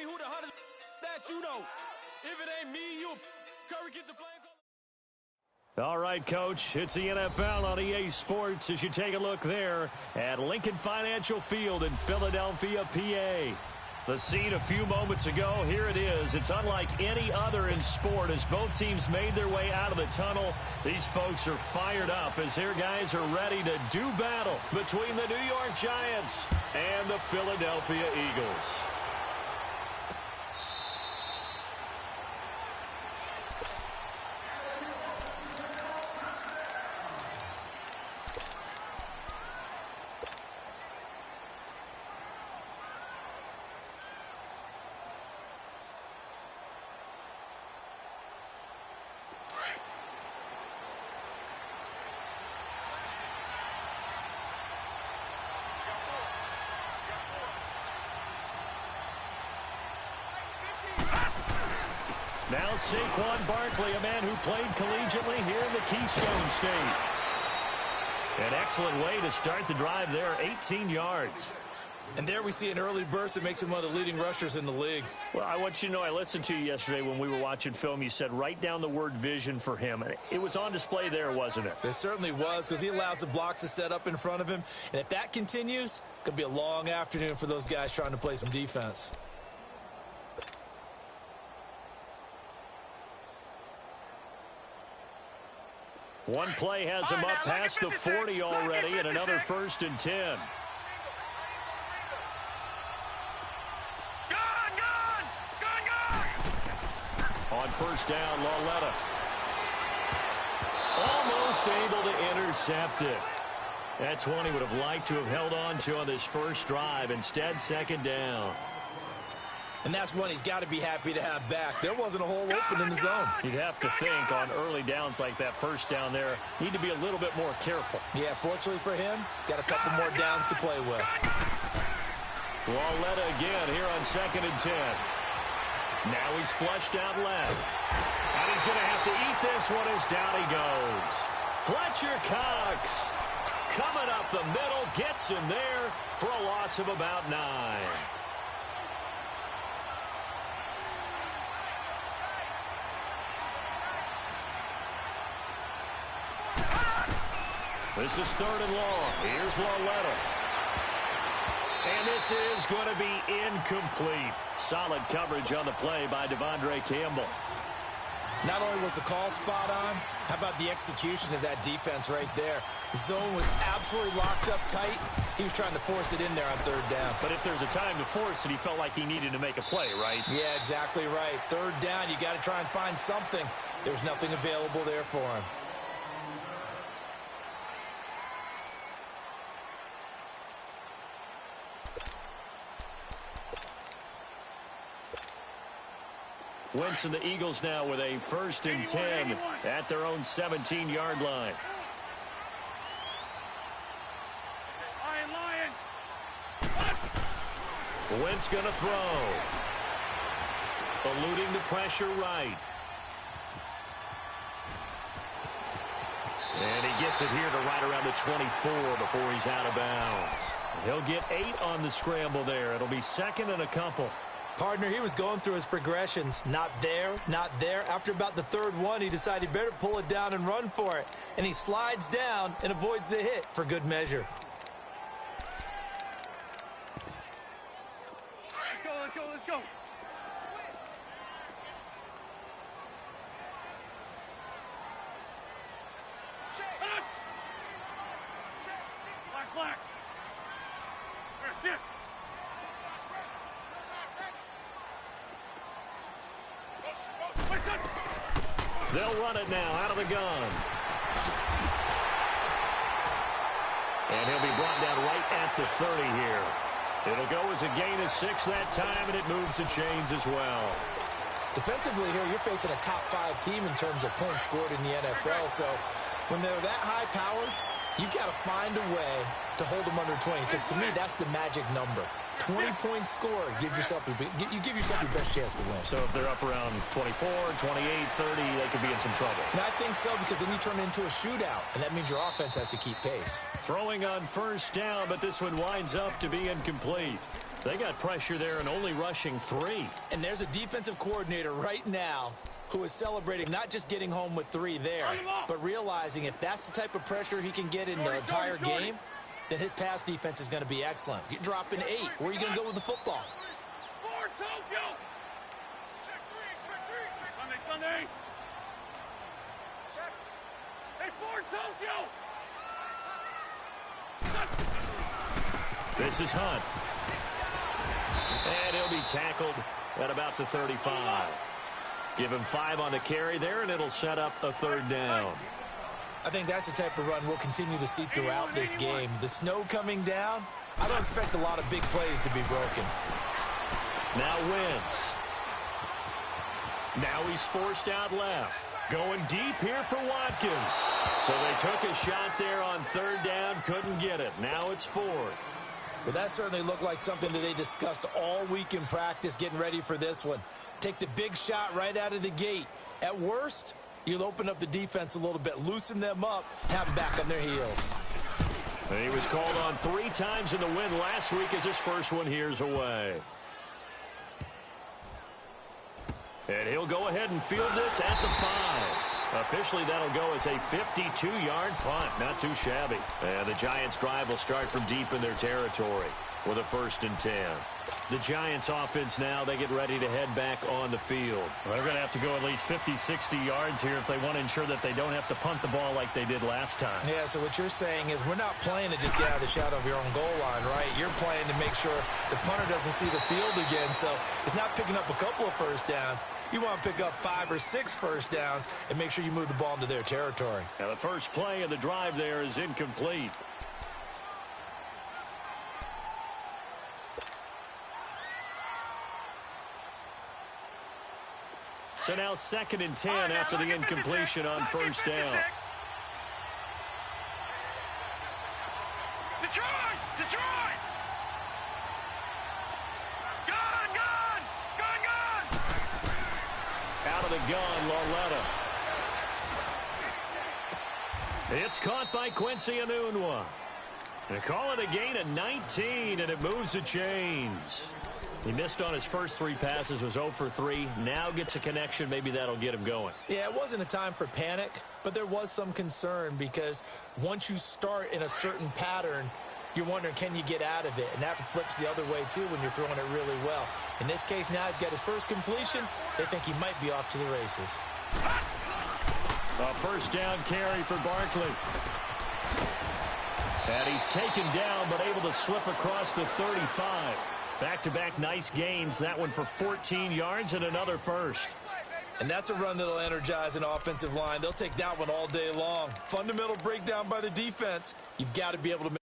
me who the hottest that you know. If it ain't me, you Curry get the flame. All right, Coach, it's the NFL on EA Sports as you take a look there at Lincoln Financial Field in Philadelphia, PA. The scene a few moments ago, here it is. It's unlike any other in sport as both teams made their way out of the tunnel. These folks are fired up as their guys are ready to do battle between the New York Giants and the Philadelphia Eagles. Now Saquon Barkley, a man who played collegiately here in the Keystone State. An excellent way to start the drive there, 18 yards. And there we see an early burst that makes him one of the leading rushers in the league. Well, I want you to know, I listened to you yesterday when we were watching film. You said write down the word vision for him. It was on display there, wasn't it? It certainly was, because he allows the blocks to set up in front of him. And if that continues, it could be a long afternoon for those guys trying to play some defense. One play has him up past the 40 already, and another 1st and 10. On 1st down, Lauletta. Almost able to intercept it. That's one he would have liked to have held on to on this first drive. Instead, 2nd down. And that's one he's got to be happy to have back. There wasn't a hole open in the zone. You'd have to think on early downs like that 1st down there, need to be a little bit more careful. Yeah, fortunately for him, got a couple more downs to play with. Lauletta again here on 2nd and 10. Now he's flushed out left. And he's going to have to eat this one as down he goes. Fletcher Cox coming up the middle, gets him there for a loss of about 9. This is 3rd and long. Here's Lauletta. And this is going to be incomplete. Solid coverage on the play by Devondre Campbell. Not only was the call spot on, how about the execution of that defense right there? The zone was absolutely locked up tight. He was trying to force it in there on 3rd down. But if there's a time to force it, he felt like he needed to make a play, right? Yeah, exactly right. 3rd down, you got to try and find something. There's nothing available there for him. Wentz and the Eagles now with a 1st and 10 at their own 17-yard line. Wentz going to throw. Eluding the pressure right. And he gets it here to right around the 24 before he's out of bounds. He'll get 8 on the scramble there. It'll be 2nd and a couple. Partner, he was going through his progressions. Not there, not there. After about the 3rd one, he decided he better pull it down and run for it. And he slides down and avoids the hit for good measure. Let's go, let's go, let's go. Black. That's it. They'll run it now out of the gun. And he'll be brought down right at the 30 here. It'll go as a gain of 6 that time, and it moves the chains as well. Defensively here, you're facing a top 5 team in terms of points scored in the NFL. So when they're that high powered, you've got to find a way to hold them under 20. Because to me, that's the magic number. 20-point score gives yourself you give yourself your best chance to win. So if they're up around 24, 28, 30, they could be in some trouble. And I think so, because then you turn it into a shootout, and that means your offense has to keep pace. Throwing on 1st down, but this one winds up to be incomplete. They got pressure there and only rushing 3. And there's a defensive coordinator right now who is celebrating not just getting home with 3 there, but realizing if that's the type of pressure he can get in the entire game, then his pass defense is going to be excellent. You're dropping 8. Where are you going to go with the football? Tokyo! Sunday! Check! Hey, Ford, Tokyo! This is Hunt. And he'll be tackled at about the 35. Give him 5 on the carry there, and it'll set up a 3rd down. I think that's the type of run we'll continue to see throughout this game. The snow coming down, I don't expect a lot of big plays to be broken. Now Wentz. Now he's forced out left. Going deep here for Watkins. So they took a shot there on 3rd down, couldn't get it. Now it's 4th. Well, that certainly looked like something that they discussed all week in practice getting ready for this one. Take the big shot right out of the gate. At worst, you'll open up the defense a little bit, loosen them up, have them back on their heels. And he was called on 3 times in the win last week as his first one here's away. And he'll go ahead and field this at the 5. Officially, that'll go as a 52-yard punt. Not too shabby. And the Giants' drive will start from deep in their territory with a 1st and 10. The Giants offense now, they get ready to head back on the field. Well, they're going to have to go at least 50, 60 yards here if they want to ensure that they don't have to punt the ball like they did last time. Yeah, so what you're saying is we're not playing to just get out of the shadow of your own goal line, right? You're playing to make sure the punter doesn't see the field again. So it's not picking up a couple of first downs. You want to pick up 5 or 6 first downs and make sure you move the ball into their territory. Now the first play of the drive there is incomplete. So now 2nd and 10 after the incompletion on 1st down. Detroit! Detroit! Gone! Out of the gun, Lauletta. It's caught by Quincy Enunwa. They call it a gain of 19, and it moves the chains. He missed on his first 3 passes, was 0 for 3. Now gets a connection. Maybe that'll get him going. Yeah, it wasn't a time for panic, but there was some concern because once you start in a certain pattern, you're wondering, can you get out of it? And that flips the other way, too, when you're throwing it really well. In this case, now he's got his first completion. They think he might be off to the races. A 1st down carry for Barkley. And he's taken down, but able to slip across the 35. Back-to-back nice gains. That one for 14 yards and another 1st. And that's a run that'll energize an offensive line. They'll take that one all day long. Fundamental breakdown by the defense. You've got to be able to